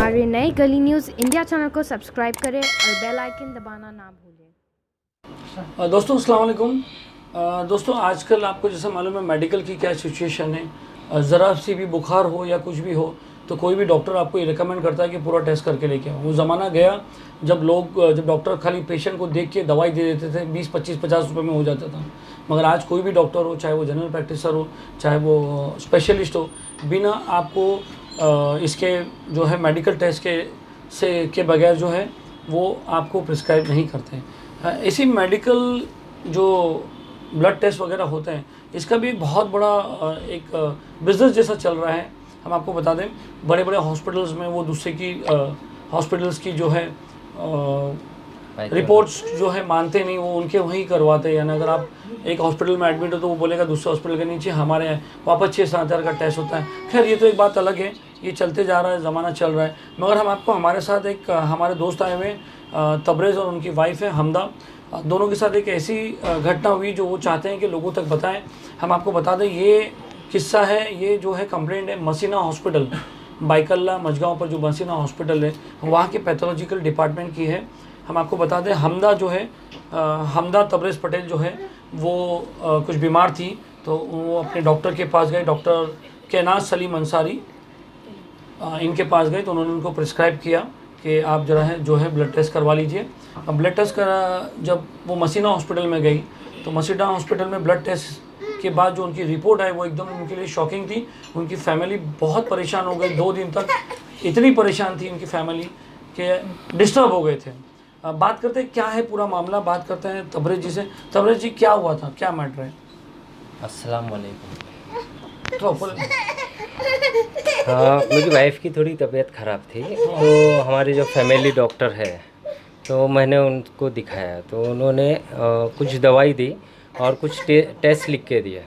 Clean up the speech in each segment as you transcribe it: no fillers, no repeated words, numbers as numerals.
हमारे नए गली न्यूज़ इंडिया चैनल को सब्सक्राइब करें और बेल आइकन दबाना ना भूलें। दोस्तों अस्सलाम वालेकुम। दोस्तों आजकल आपको जैसा मालूम है मेडिकल की क्या सिचुएशन है। ज़रा सी भी बुखार हो या कुछ भी हो तो कोई भी डॉक्टर आपको ये रिकमेंड करता है कि पूरा टेस्ट करके लेके आओ। वो ज़माना गया जब डॉक्टर खाली पेशेंट को देख के दवाई दे देते थे, 20, 25, 50 रुपये में हो जाता था। मगर आज कोई भी डॉक्टर हो, चाहे वो जनरल प्रैक्टिसर हो, चाहे वो स्पेशलिस्ट हो, बिना आपको इसके जो है मेडिकल टेस्ट के बगैर जो है वो आपको प्रिस्क्राइब नहीं करते। इसी मेडिकल जो ब्लड टेस्ट वगैरह होते हैं, इसका भी एक बहुत बड़ा एक बिज़नेस जैसा चल रहा है। हम आपको बता दें, बड़े बड़े हॉस्पिटल्स में वो दूसरे की हॉस्पिटल्स की जो है रिपोर्ट्स जो है मानते नहीं, वो उनके वहीं करवाते हैं। यानी अगर आप एक हॉस्पिटल में एडमिट हो तो वो बोलेगा दूसरे हॉस्पिटल के नीचे हमारे वापस 6-7 हज़ार का टेस्ट होता है। खैर ये तो एक बात अलग है, ये चलते जा रहा है, ज़माना चल रहा है। मगर हम आपको हमारे साथ एक हमारे दोस्त आए हुए तबरेज़ और उनकी वाइफ है हमदा, दोनों के साथ एक ऐसी घटना हुई जो वो चाहते हैं कि लोगों तक बताएं। हम आपको बता दें ये किस्सा है, ये जो है कंप्लेंट है मसीना हॉस्पिटल, बाइकल्ला मजगांव पर जो मसीना हॉस्पिटल है वहाँ के पैथोलॉजिकल डिपार्टमेंट की है। हम आपको बता दें हमदा जो है हमदा तबरेज़ पटेल जो है वो कुछ बीमार थी तो वो अपने डॉक्टर के पास गए, डॉक्टर केनाज सलीम अंसारी इनके पास गए तो उन्होंने उनको प्रिस्क्राइब किया कि आप जरा है जो है ब्लड टेस्ट करवा लीजिए। अब ब्लड टेस्ट करा, जब वो मसीना हॉस्पिटल में गई तो मसीना हॉस्पिटल में ब्लड टेस्ट के बाद जो उनकी रिपोर्ट आई वो एकदम उनके लिए शॉकिंग थी। उनकी फैमिली बहुत परेशान हो गई, 2 दिन तक इतनी परेशान थी उनकी फैमिली कि डिस्टर्ब हो गए थे। अब बात करते हैं क्या है पूरा मामला, बात करते हैं तबरेज़ जी से। तबरेज़ जी क्या हुआ था, क्या मैटर है? अस्सलाम वालेकुम। तो मेरी वाइफ की थोड़ी तबीयत ख़राब थी तो हमारे जो फैमिली डॉक्टर है तो मैंने उनको दिखाया तो उन्होंने कुछ दवाई दी और कुछ टेस्ट लिख के दिया।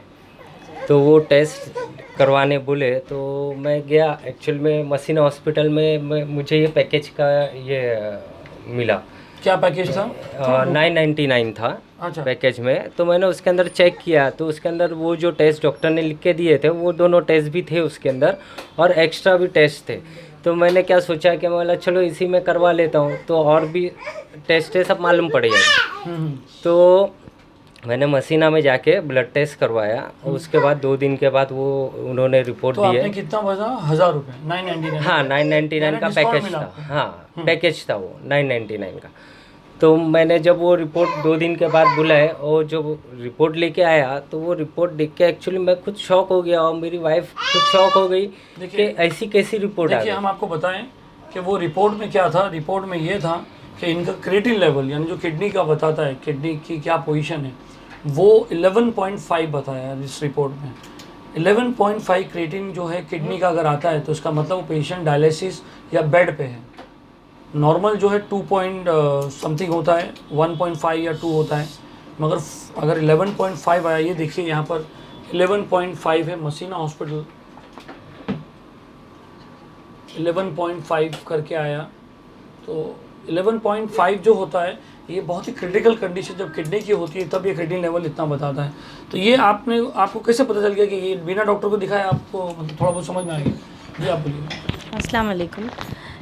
तो वो टेस्ट करवाने बोले तो मैं गया। एक्चुअल में मसीना हॉस्पिटल में मुझे ये पैकेज का ये मिला। क्या पैकेज था? 999 था। अच्छा। पैकेज में तो मैंने उसके अंदर चेक किया तो उसके अंदर वो जो टेस्ट डॉक्टर ने लिख के दिए थे वो दोनों टेस्ट भी थे उसके अंदर और एक्स्ट्रा भी टेस्ट थे। तो मैंने क्या सोचा कि मैं चलो इसी में करवा लेता हूँ तो और भी टेस्ट है सब मालूम पड़ जाएगा। तो मैंने मसीना में जाके ब्लड टेस्ट करवाया और उसके बाद 2 दिन के बाद वो उन्होंने रिपोर्ट दी है। आपने कितना बचा? 1000 रुपये? 999? हाँ 999 का पैकेज था। हाँ पैकेज था वो 999 का। तो मैंने जब वो रिपोर्ट 2 दिन के बाद बुलाए और जब रिपोर्ट लेके आया तो वो रिपोर्ट देख के एक्चुअली मैं खुद शॉक हो गया और मेरी वाइफ खुद शॉक हो गई कि ऐसी कैसी रिपोर्ट आ गई। देखिए हम आपको बताएं कि वो रिपोर्ट में क्या था। रिपोर्ट में ये था कि इनका क्रिएटिन लेवल यानी जो किडनी का बताता है, किडनी की क्या पोजीशन है, वो 11.5 बताया इस रिपोर्ट में। 11.5 क्रिएटिन जो है किडनी का अगर आता है तो इसका मतलब वो पेशेंट डायलिसिस या बेड पे है। नॉर्मल जो है 2 समथिंग होता है, 1.5 या 2 होता है, मगर अगर 11.5 आया, ये देखिए यहाँ पर 11.5 है। मसीना हॉस्पिटल 11.5 करके आया। तो 11.5 जो होता है ये बहुत ही क्रिटिकल कंडीशन जब किडनी की होती है तब ये क्रिएटिन लेवल इतना बताता है। तो ये आपको कैसे पता चल गया कि ये बिना डॉक्टर को दिखाया आपको थोड़ा बहुत समझ में आ गया? जी आप बोलिए। अस्सलाम वालेकुम।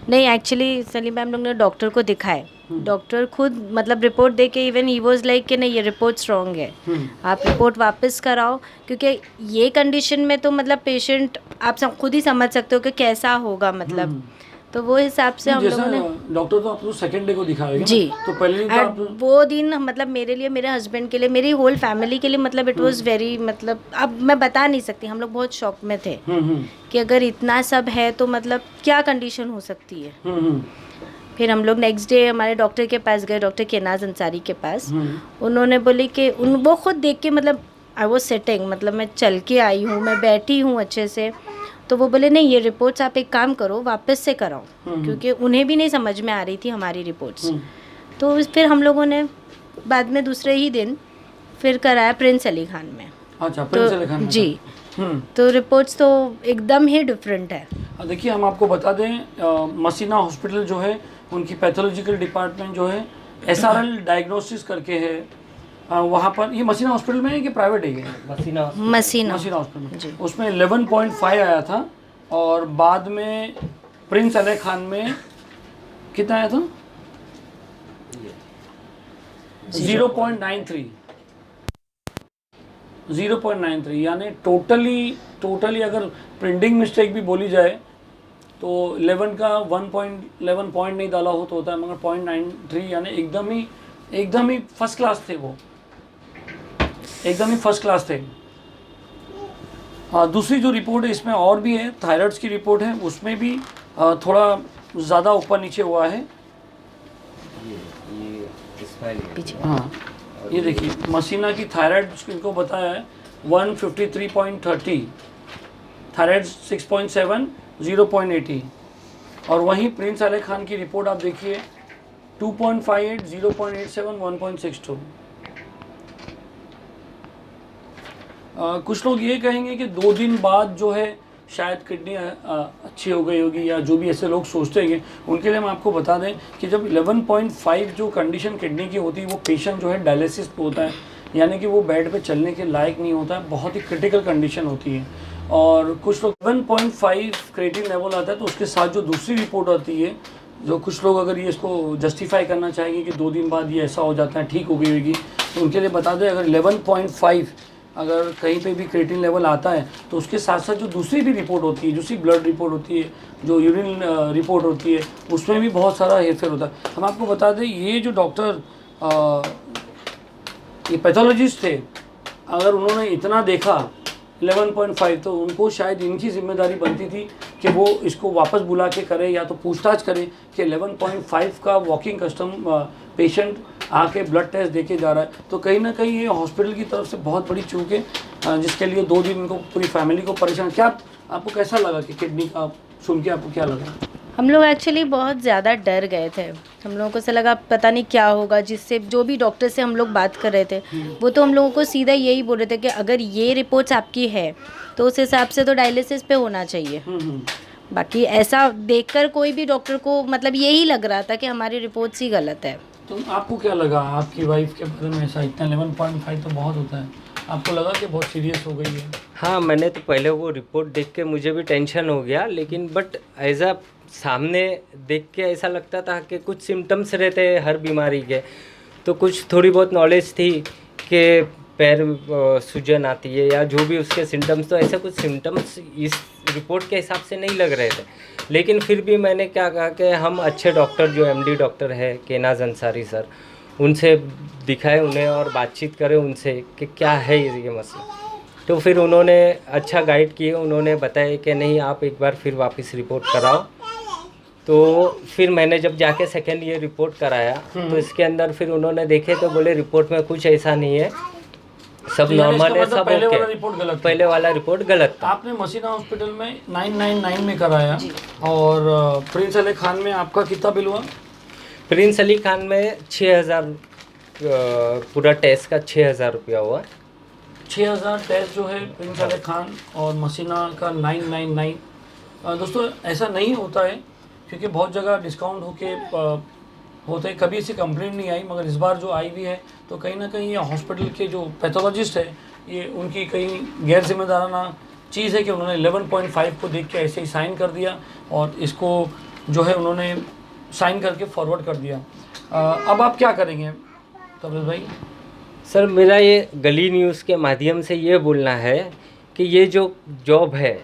नहीं एक्चुअली सलीम मैम लोग ने डॉक्टर को दिखाए, डॉक्टर खुद मतलब रिपोर्ट दे के इवन ही वाज लाइक कि नहीं ये रिपोर्ट स्ट्रॉन्ग है, आप रिपोर्ट वापस कराओ क्योंकि ये कंडीशन में तो मतलब पेशेंट आप खुद ही समझ सकते हो कि कैसा होगा मतलब। तो वो हिसाब से हम लोगों ने डॉक्टर तो आपको सेकंड डे को दिखाएगा जी। तो पहले दिन तो आप वो दिन मतलब मेरे लिए, मेरे हस्बैंड के लिए, मेरी होल फैमिली के लिए मतलब इट वाज वेरी मतलब अब मैं बता नहीं सकती, हम लोग बहुत शॉक में थे कि अगर इतना सब है तो मतलब क्या कंडीशन हो सकती है। फिर हम लोग नेक्स्ट डे हमारे डॉक्टर के पास गए, डॉक्टर केनाज अंसारी के पास। उन्होंने बोले कि वो खुद देख के मतलब आई वाज सिटिंग, मतलब मैं चल के आई हूँ, मैं बैठी हूँ अच्छे से। तो वो बोले नहीं ये रिपोर्ट्स आप एक काम करो वापस से कराओ क्योंकि उन्हें भी नहीं समझ में आ रही थी हमारी रिपोर्ट्स। तो फिर हम लोगों ने बाद में दूसरे ही दिन फिर कराया प्रिंस अली खान में। अच्छा, प्रिंस अली खान में जी। तो रिपोर्ट्स तो एकदम ही डिफरेंट है। देखिए हम आपको बता दें मसीना हॉस्पिटल जो है उनकी पैथोलॉजिकल डिपार्टमेंट जो है SRL डायग्नोसिस करके है। वहाँ पर ये मसीना हॉस्पिटल में है कि प्राइवेट है? मसीना हॉस्पिटल में उसमें 11.5 आया था और बाद में प्रिंस अली खान में कितना आया था? 0.93 यानी टोटली अगर प्रिंटिंग मिस्टेक भी बोली जाए तो 11 का 1.11 पॉइंट नहीं डाला हो तो होता है, मगर 0.93 यानी एकदम ही फर्स्ट क्लास थे वो, एकदम ही फर्स्ट क्लास थे। दूसरी जो रिपोर्ट है इसमें और भी है, थायराइड्स की रिपोर्ट है, उसमें भी थोड़ा ज़्यादा ऊपर नीचे हुआ है। हाँ ये देखिए मसीना की थायराइड इनको बताया है 153.30, थायराइड 6.7, 0.80। और वहीं प्रिंस अली खान की रिपोर्ट आप देखिए 2.58, 0.87, 1.62। कुछ लोग ये कहेंगे कि 2 दिन बाद जो है शायद किडनी अच्छी हो गई होगी, या जो भी ऐसे लोग सोचते हैं, उनके लिए हम आपको बता दें कि जब 11.5 जो कंडीशन किडनी की होती है वो पेशेंट जो है डायलिसिस पे होता है, यानी कि वो बेड पे चलने के लायक नहीं होता है, बहुत ही क्रिटिकल कंडीशन होती है। और कुछ लोग 11.5 क्रिएटिन लेवल आता है तो उसके साथ जो दूसरी रिपोर्ट आती है, जो कुछ लोग अगर ये इसको जस्टिफाई करना चाहेंगे कि 2 दिन बाद ये ऐसा हो जाता है, ठीक हो गई होगी, तो उनके लिए बता दें अगर 11.5 अगर कहीं पे भी क्रिएटिन लेवल आता है तो उसके साथ साथ जो दूसरी भी रिपोर्ट होती है, दूसरी ब्लड रिपोर्ट होती है, जो यूरिन रिपोर्ट होती है, उसमें भी बहुत सारा हेरफेर होता है। हम आपको बता दें ये जो डॉक्टर ये पैथोलॉजिस्ट थे, अगर उन्होंने इतना देखा 11.5 तो उनको शायद इनकी जिम्मेदारी बनती थी कि वो इसको वापस बुला के करे या तो पूछताछ करें कि 11.5 का वॉकिंग कस्टम पेशेंट आके ब्लड टेस्ट देके जा रहा है, तो कहीं ना कहीं ये हॉस्पिटल की तरफ से बहुत बड़ी चूक है, जिसके लिए 2 दिन इनको पूरी फैमिली को परेशान। क्या आपको कैसा लगा कि किडनी का सुन के आपको क्या लगा? हम लोग एक्चुअली बहुत ज़्यादा डर गए थे। हम लोगों को से लगा पता नहीं क्या होगा, जिससे जो भी डॉक्टर से हम लोग बात कर रहे थे वो तो हम लोगों को सीधा यही बोल रहे थे कि अगर ये रिपोर्ट्स आपकी है तो उस हिसाब से तो डायलिसिस पे होना चाहिए। बाकी ऐसा देखकर कोई भी डॉक्टर को मतलब यही लग रहा था कि हमारी रिपोर्ट्स ही गलत है। तो आपको क्या लगा आपकी वाइफ के बारे में? ऐसा इतना 11.5 तो बहुत होता है, आपको लगा कि बहुत सीरियस हो गई है? हाँ, मैंने तो पहले वो रिपोर्ट देख के मुझे भी टेंशन हो गया, लेकिन बट एज अ सामने देख के ऐसा लगता था कि कुछ सिम्टम्स रहते हैं हर बीमारी के, तो कुछ थोड़ी बहुत नॉलेज थी कि पैर सूजन आती है या जो भी उसके सिम्टम्स, तो ऐसे कुछ सिम्टम्स इस रिपोर्ट के हिसाब से नहीं लग रहे थे। लेकिन फिर भी मैंने क्या कहा कि हम अच्छे डॉक्टर जो एमडी डॉक्टर है केनाज अंसारी सर, उनसे दिखाए उन्हें और बातचीत करें उनसे कि क्या है ये मसला। तो फिर उन्होंने अच्छा गाइड किए, उन्होंने बताया कि नहीं आप एक बार फिर वापस रिपोर्ट कराओ। तो फिर मैंने जब जाके सेकेंड ईयर रिपोर्ट कराया तो इसके अंदर फिर उन्होंने देखे तो बोले रिपोर्ट में कुछ ऐसा नहीं है, सब नॉर्मल है, सब पहले ओके। वाला रिपोर्ट गलत था। पहले वाला रिपोर्ट गलत था। आपने मसीना हॉस्पिटल में 999 में कराया और प्रिंस अली खान में आपका कितना बिल हुआ? प्रिंस अली खान में 6000 पूरा टेस्ट का 6000 रुपया हुआ। 6000 टेस्ट जो है प्रिंस अली खान और मसीना का 999। दोस्तों ऐसा नहीं होता है क्योंकि बहुत जगह डिस्काउंट होके होते हैं, कभी ऐसी कंप्लेंट नहीं आई, मगर इस बार जो आई हुई है तो कहीं ना कहीं ये हॉस्पिटल के जो पैथोलॉजिस्ट है ये उनकी कहीं गैर जिम्मेदाराना चीज़ है कि उन्होंने 11.5 को देख के ऐसे ही साइन कर दिया और इसको जो है उन्होंने साइन करके फॉरवर्ड कर दिया। अब आप क्या करेंगे तबरेज़ भाई? सर मेरा ये गली न्यूज़ के माध्यम से ये बोलना है कि ये जो जॉब है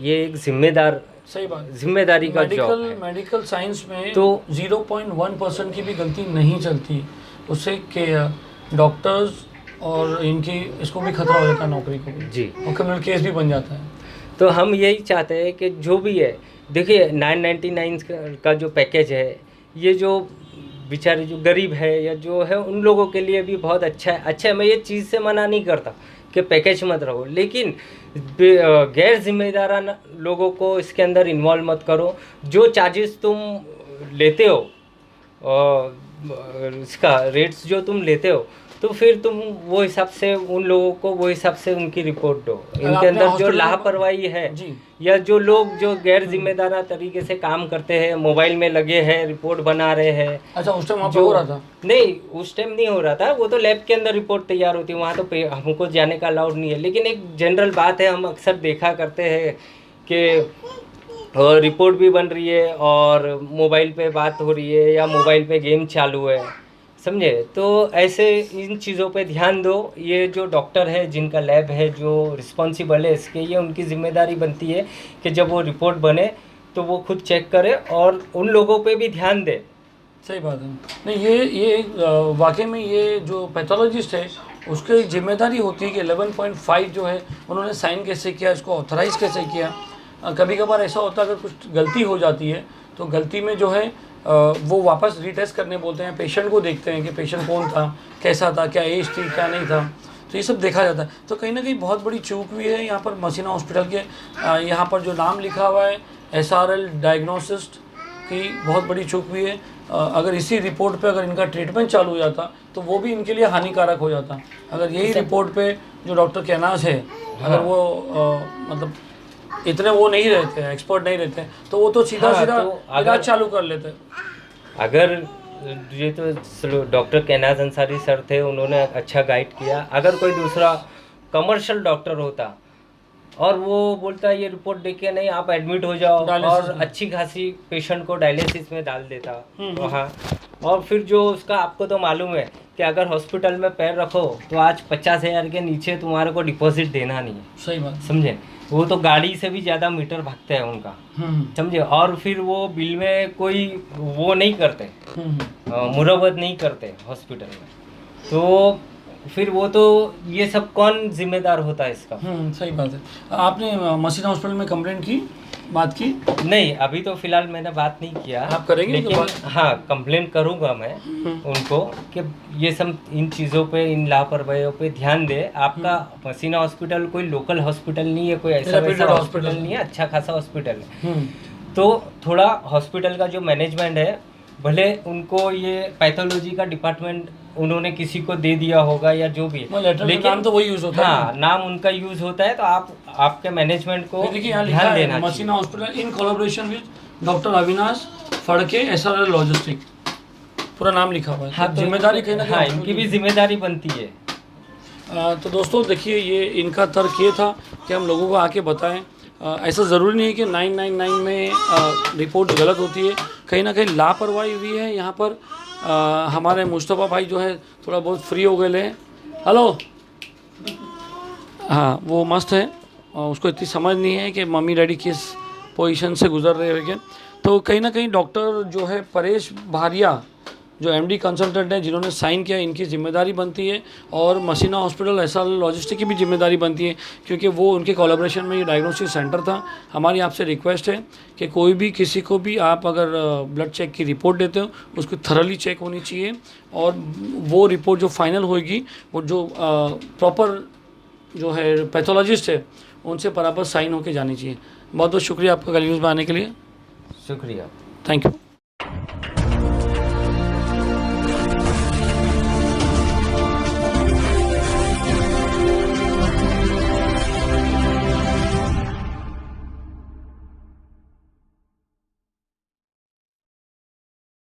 ये एक जिम्मेदार, सही बात, जिम्मेदारी का जॉब है। मेडिकल साइंस में तो 0.1% की भी गलती नहीं चलती, उससे कि डॉक्टर्स और इनकी इसको भी खतरा हो जाता है, नौकरी को भी जी, और क्रिमिनल केस भी बन जाता है। तो हम यही चाहते हैं कि जो भी है, देखिए 999 का जो पैकेज है, ये जो बेचारे जो गरीब है या जो है उन लोगों के लिए भी बहुत अच्छा है। मैं ये चीज़ से मना नहीं करता कि पैकेज मत रहो, लेकिन गैर जिम्मेदाराना लोगों को इसके अंदर इन्वॉल्व मत करो। जो चार्जेस तुम लेते हो इसका रेट्स जो तुम लेते हो, तो फिर तुम वो हिसाब से उन लोगों को वो हिसाब से उनकी रिपोर्ट दो। इनके अंदर जो लापरवाही है या जो लोग जो गैर जिम्मेदार तरीके से काम करते हैं, मोबाइल में लगे हैं, रिपोर्ट बना रहे हैं। अच्छा, उस टाइम वहाँ पे हो रहा था? नहीं, उस टाइम नहीं हो रहा था, वो तो लैब के अंदर रिपोर्ट तैयार होती है, वहाँ तो हमको जाने का अलाउड नहीं है। लेकिन एक जनरल बात है, हम अक्सर देखा करते हैं कि और रिपोर्ट भी बन रही है और मोबाइल पे बात हो रही है या मोबाइल पे गेम चालू है, समझे। तो ऐसे इन चीज़ों पे ध्यान दो। ये जो डॉक्टर है जिनका लैब है जो रिस्पॉन्सिबल है इसके, ये उनकी जिम्मेदारी बनती है कि जब वो रिपोर्ट बने तो वो खुद चेक करे और उन लोगों पे भी ध्यान दे। सही बात है। नहीं, ये वाकई में ये जो पैथोलॉजिस्ट है उसकी जिम्मेदारी होती है कि 11.5 जो है उन्होंने साइन कैसे किया, इसको ऑथराइज़ कैसे किया। कभी कभार ऐसा होता है अगर कुछ गलती हो जाती है तो गलती में जो है वो वापस रीटेस्ट करने बोलते हैं, पेशेंट को देखते हैं कि पेशेंट कौन था, कैसा था, क्या एज थी, क्या नहीं था, तो ये सब देखा जाता है। तो कहीं ना कहीं बहुत बड़ी चूक हुई है यहाँ पर मसीना हॉस्पिटल के। यहाँ पर जो नाम लिखा हुआ है SRL डायग्नोसिस्ट की, बहुत बड़ी चूक हुई है। अगर इसी रिपोर्ट पे अगर इनका ट्रीटमेंट चालू हो जाता तो वो भी इनके लिए हानिकारक हो जाता। अगर यही रिपोर्ट पे जो डॉक्टर कैनाज है अगर वो मतलब इतने वो नहीं रहते, एक्सपर्ट नहीं रहते, तो वो तो सीधा इलाज चालू कर लेते। अगर ये तो डॉक्टर कैनाज अंसारी सर थे, उन्होंने अच्छा गाइड किया। अगर कोई दूसरा कमर्शियल डॉक्टर होता और वो बोलता है ये रिपोर्ट देख के नहीं आप एडमिट हो जाओ और अच्छी खासी पेशेंट को डायलिसिस में डाल देता वहाँ, और फिर जो उसका आपको तो मालूम है कि अगर हॉस्पिटल में पैर रखो तो आज 50,000 के नीचे तुम्हारे को डिपॉजिट देना नहीं है। सही बात, समझे। वो तो गाड़ी से भी ज़्यादा मीटर भागते हैं उनका, समझे। और फिर वो बिल में कोई वो नहीं करते, मुरवत नहीं करते हॉस्पिटल में, तो फिर वो तो ये सब कौन जिम्मेदार होता है इसका। सही बात है। आपने मसीना हॉस्पिटल में कंप्लेंट की, बात की? नहीं, अभी तो फिलहाल मैंने बात नहीं किया। आप करेंगे? लेकिन तो हाँ, कंप्लेंट करूँगा मैं उनको कि ये सब इन चीज़ों पे, इन लापरवाहियों पे ध्यान दे। आपका मसीना हॉस्पिटल कोई लोकल हॉस्पिटल नहीं है, कोई ऐसा वैसा हॉस्पिटल नहीं है, अच्छा खासा हॉस्पिटल है। तो थोड़ा हॉस्पिटल का जो मैनेजमेंट है, भले उनको ये पैथोलॉजी का डिपार्टमेंट उन्होंने किसी को दे दिया होगा या जो भी, लेकिन नाम तो वही यूज होता है। हाँ, नाम उनका यूज होता है, तो आपके मैनेजमेंट को ध्यान देना। Masina hospital in collaboration with doctor Avinash Phadke SRL logistic, पूरा नाम लिखा हुआ है। हाँ, तो जिम्मेदारी कहीं ना कहीं इनकी भी जिम्मेदारी बनती है। तो दोस्तों देखिए, ये इनका तर्क ये था कि हम लोगों को आके बताएं। ऐसा ज़रूरी नहीं है कि 999 में रिपोर्ट गलत होती है, कहीं ना कहीं लापरवाही हुई है यहाँ पर। हमारे मुस्तफ़ा भाई जो है थोड़ा बहुत फ्री हो गए हैं। हेलो, हाँ वो मस्त है, उसको इतनी समझ नहीं है कि मम्मी डैडी किस पोजीशन से गुजर रहे होंगे। तो कहीं ना कहीं डॉक्टर जो है परेश भारिया जो MD कंसल्टेंट हैं जिन्होंने साइन किया, इनकी जिम्मेदारी बनती है, और मसीना हॉस्पिटल SRL लॉजिस्टिक की भी जिम्मेदारी बनती है, क्योंकि वो उनके कोलैबोरेशन में ये डायग्नोस्टिक सेंटर था। हमारी आपसे रिक्वेस्ट है कि कोई भी किसी को भी आप अगर ब्लड चेक की रिपोर्ट देते हो उसको थरली चेक होनी चाहिए, और वो रिपोर्ट जो फाइनल होगी वो जो प्रॉपर जो है पैथोलॉजिस्ट है उनसे बराबर साइन होके जानी चाहिए। बहुत बहुत शुक्रिया आपका कल न्यूज़ में आने के लिए। शुक्रिया, थैंक यू।